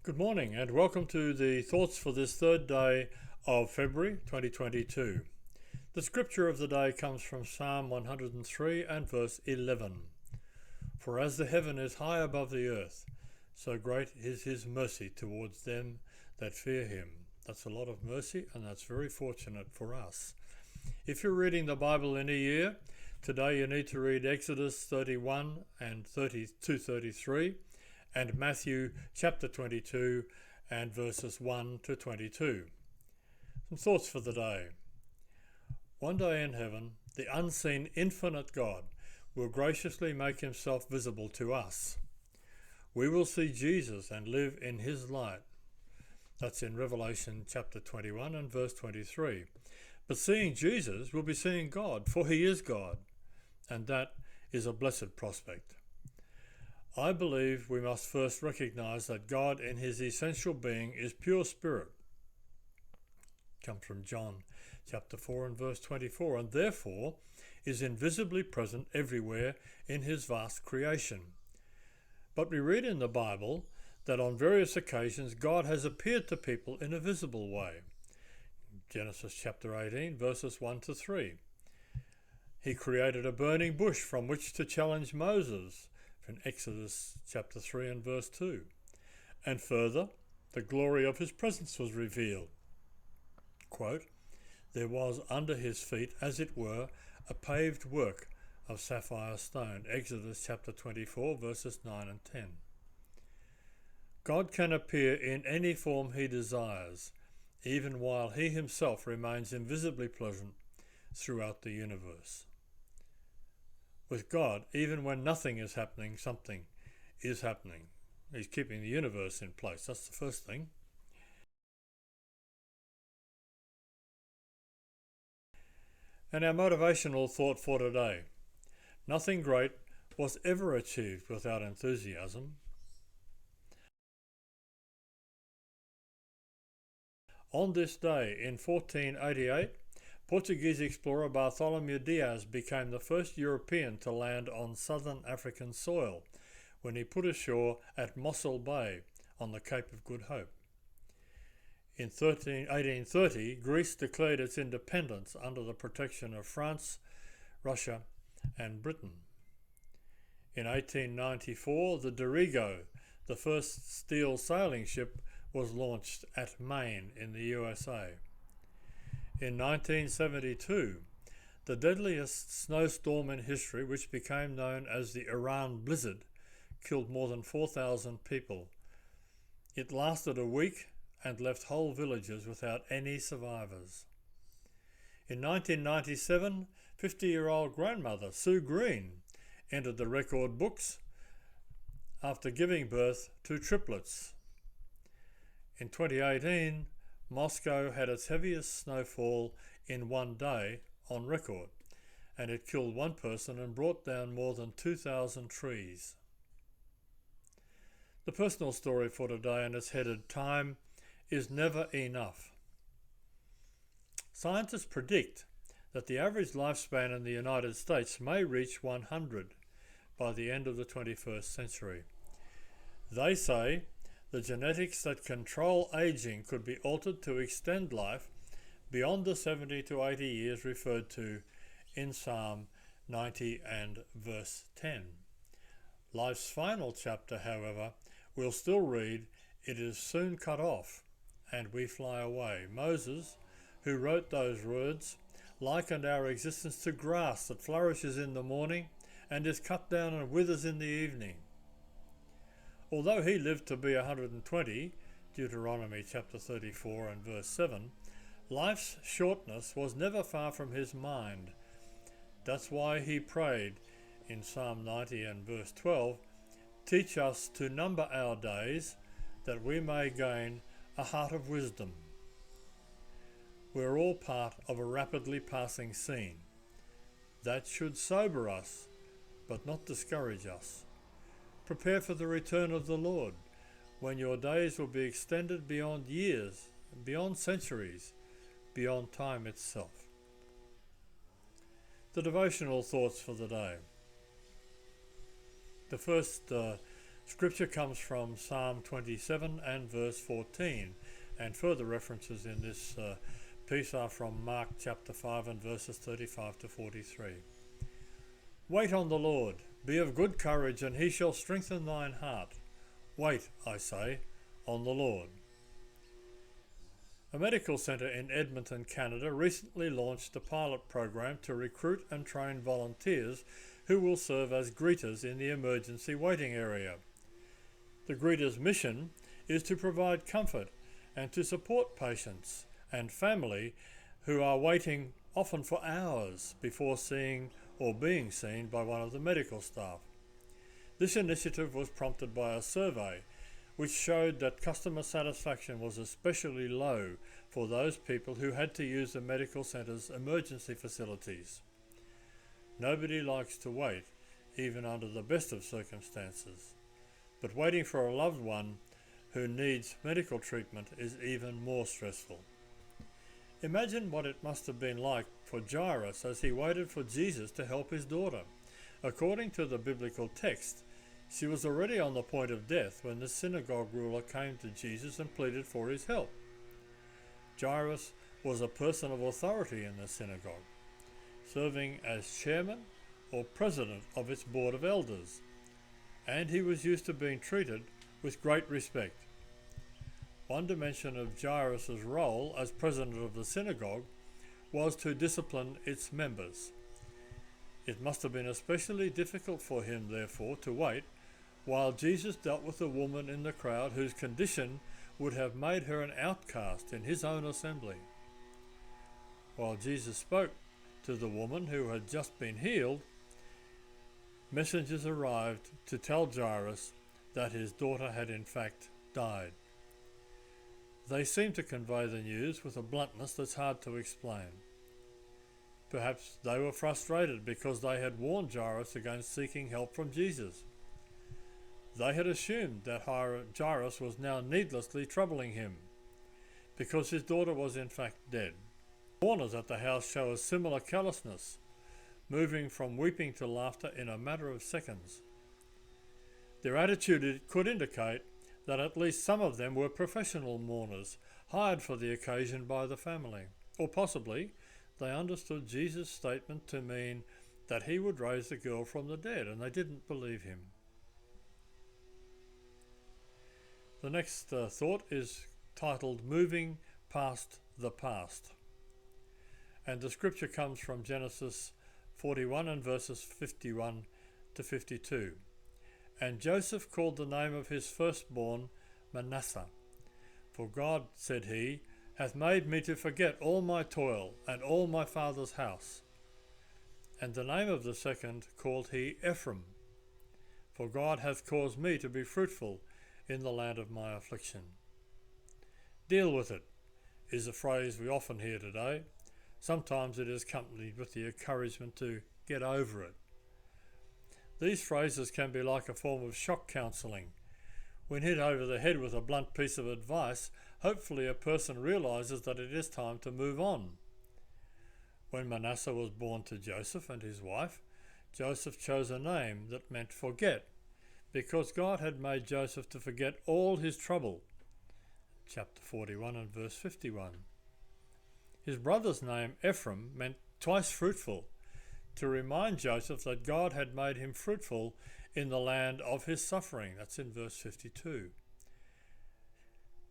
Good morning and welcome to the thoughts for this third day of February 2022. The scripture of the day comes from Psalm 103 and verse 11. For as the heaven is high above the earth, so great is his mercy towards them that fear him. That's a lot of mercy, and that's very fortunate for us. If you're reading the Bible in a year, today you need to read Exodus 31 and 33 and Matthew chapter 22 and verses 1 to 22. Some thoughts for the day. One day in heaven, the unseen infinite God will graciously make himself visible to us. We will see Jesus and live in his light. That's in Revelation chapter 21 and verse 23. But seeing Jesus will be seeing God, for he is God, and that is a blessed prospect. I believe we must first recognize that God in his essential being is pure spirit. It comes from John chapter 4 and verse 24, and therefore is invisibly present everywhere in his vast creation. But we read in the Bible that on various occasions God has appeared to people in a visible way. Genesis chapter 18 verses 1 to 3. He created a burning bush from which to challenge Moses in Exodus chapter 3 and verse 2. And further, the glory of his presence was revealed. Quote, there was under his feet, as it were, a paved work of sapphire stone. Exodus chapter 24 verses 9 and 10. God can appear in any form he desires, even while he himself remains invisibly present throughout the universe. With God, even when nothing is happening, something is happening. He's keeping the universe in place. That's the first thing. And our motivational thought for today. Nothing great was ever achieved without enthusiasm. On this day in 1488, Portuguese explorer Bartholomew Dias became the first European to land on southern African soil when he put ashore at Mossel Bay on the Cape of Good Hope. In 1830, Greece declared its independence under the protection of France, Russia and Britain. In 1894, the Dirigo, the first steel sailing ship, was launched at Maine in the USA. In 1972, the deadliest snowstorm in history, which became known as the Iran Blizzard, killed more than 4,000 people. It lasted a week and left whole villages without any survivors. In 1997, 50-year-old grandmother Sue Green entered the record books after giving birth to triplets. In 2018, Moscow had its heaviest snowfall in one day on record, and it killed one person and brought down more than 2,000 trees. The personal story for today, and it's headed, Time is Never Enough. Scientists predict that the average lifespan in the United States may reach 100 by the end of the 21st century. They say the genetics that control aging could be altered to extend life beyond the 70 to 80 years referred to in Psalm 90 and verse 10. Life's final chapter, however, will still read, "It is soon cut off, and we fly away." Moses, who wrote those words, likened our existence to grass that flourishes in the morning and is cut down and withers in the evening. Although he lived to be 120, Deuteronomy chapter 34 and verse 7, life's shortness was never far from his mind. That's why he prayed in Psalm 90 and verse 12, "Teach us to number our days, that we may gain a heart of wisdom." We're all part of a rapidly passing scene. That should sober us, but not discourage us. Prepare for the return of the Lord, when your days will be extended beyond years, beyond centuries, beyond time itself. The devotional thoughts for the day. The first Scripture comes from Psalm 27 and verse 14, and further references in this piece are from Mark chapter 5 and verses 35 to 43. Wait on the Lord, be of good courage, and he shall strengthen thine heart. Wait, I say, on the Lord. A medical centre in Edmonton, Canada recently launched a pilot program to recruit and train volunteers who will serve as greeters in the emergency waiting area. The greeters' mission is to provide comfort and to support patients and family who are waiting often for hours before seeing or being seen by one of the medical staff. This initiative was prompted by a survey which showed that customer satisfaction was especially low for those people who had to use the medical centre's emergency facilities. Nobody likes to wait, even under the best of circumstances, but waiting for a loved one who needs medical treatment is even more stressful. Imagine what it must have been like for Jairus as he waited for Jesus to help his daughter. According to the biblical text, she was already on the point of death when the synagogue ruler came to Jesus and pleaded for his help. Jairus was a person of authority in the synagogue, serving as chairman or president of its board of elders, and he was used to being treated with great respect. One dimension of Jairus' role as president of the synagogue was to discipline its members. It must have been especially difficult for him, therefore, to wait while Jesus dealt with a woman in the crowd whose condition would have made her an outcast in his own assembly. While Jesus spoke to the woman who had just been healed, messengers arrived to tell Jairus that his daughter had in fact died. They seemed to convey the news with a bluntness that's hard to explain. Perhaps they were frustrated because they had warned Jairus against seeking help from Jesus. They had assumed that Jairus was now needlessly troubling him, because his daughter was in fact dead. Mourners at the house show a similar callousness, moving from weeping to laughter in a matter of seconds. Their attitude could indicate that at least some of them were professional mourners, hired for the occasion by the family. Or possibly they understood Jesus' statement to mean that he would raise the girl from the dead, and they didn't believe him. The next thought is titled Moving Past the Past. And the scripture comes from Genesis 41 and verses 51 to 52. And Joseph called the name of his firstborn Manasseh. For God, said he, hath made me to forget all my toil and all my father's house. And the name of the second called he Ephraim. For God hath caused me to be fruitful in the land of my affliction. Deal with it is a phrase we often hear today. Sometimes it is accompanied with the encouragement to get over it. These phrases can be like a form of shock counselling. When hit over the head with a blunt piece of advice, hopefully a person realises that it is time to move on. When Manasseh was born to Joseph and his wife, Joseph chose a name that meant forget, because God had made Joseph to forget all his trouble. Chapter 41 and verse 51. His brother's name, Ephraim, meant twice fruitful, to remind Joseph that God had made him fruitful in the land of his suffering. That's in verse 52.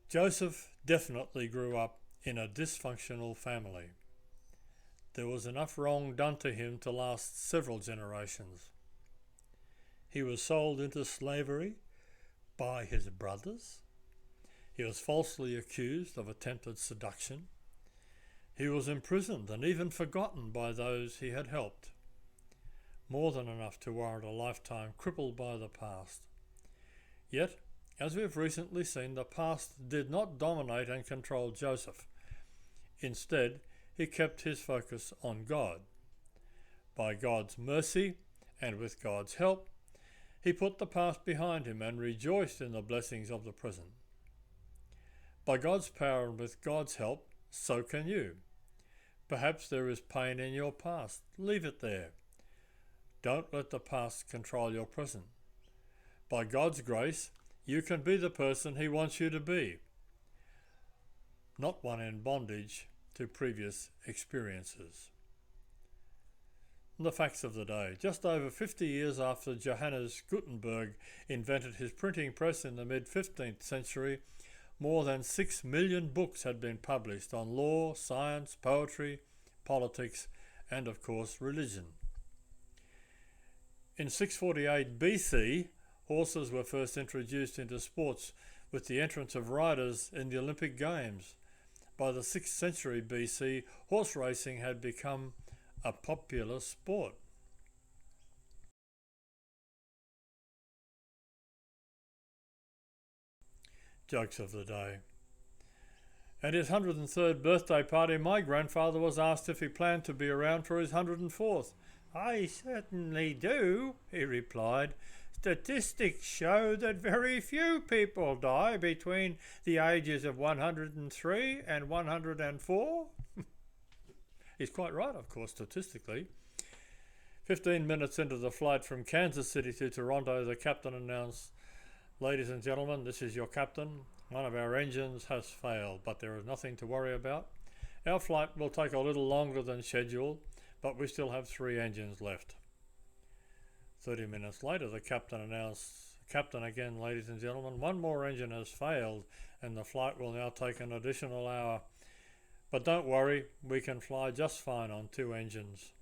Joseph definitely grew up in a dysfunctional family. There was enough wrong done to him to last several generations. He was sold into slavery by his brothers. He was falsely accused of attempted seduction. He was imprisoned and even forgotten by those he had helped. More than enough to warrant a lifetime crippled by the past. Yet, as we've recently seen, the past did not dominate and control Joseph. Instead, he kept his focus on God. By God's mercy and with God's help, he put the past behind him and rejoiced in the blessings of the present. By God's power and with God's help, so can you. Perhaps there is pain in your past. Leave it there. Don't let the past control your present. By God's grace, you can be the person He wants you to be, not one in bondage to previous experiences. The facts of the day. Just over 50 years after Johannes Gutenberg invented his printing press in the mid-15th century, more than 6 million books had been published on law, science, poetry, politics, and of course religion. In 648 BC, horses were first introduced into sports with the entrance of riders in the Olympic Games. By the 6th century BC, horse racing had become a popular sport. Jokes of the day. At his 103rd birthday party, my grandfather was asked if he planned to be around for his 104th. "I certainly do," he replied. "Statistics show that very few people die between the ages of 103 and 104. He's quite right, of course, statistically. 15 minutes into the flight from Kansas City to Toronto, the captain announced, "Ladies and gentlemen, this is your captain. One of our engines has failed, but there is nothing to worry about. Our flight will take a little longer than scheduled, but we still have 3 engines left." 30 minutes later, the captain announced, "Captain again, ladies and gentlemen, one more engine has failed and the flight will now take an additional hour. But don't worry, we can fly just fine on 2 engines."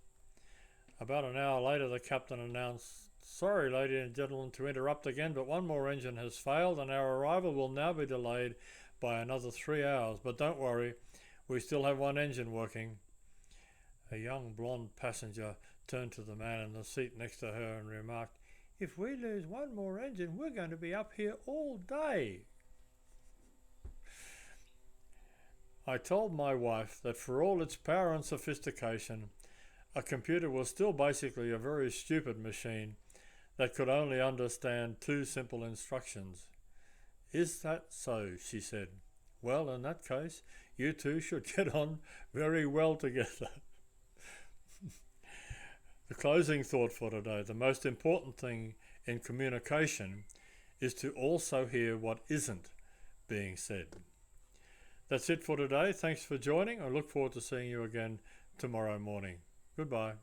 About an hour later, the captain announced, "Sorry, ladies and gentlemen, to interrupt again, but one more engine has failed and our arrival will now be delayed by another 3 hours. But don't worry, we still have 1 engine working." A young blonde passenger turned to the man in the seat next to her and remarked, "If we lose 1 more engine, we're going to be up here all day." I told my wife that for all its power and sophistication, a computer was still basically a very stupid machine that could only understand 2 simple instructions. "Is that so?" she said. "Well, in that case, you two should get on very well together." The closing thought for today: the most important thing in communication is to also hear what isn't being said. That's it for today. Thanks for joining. I look forward to seeing you again tomorrow morning. Goodbye.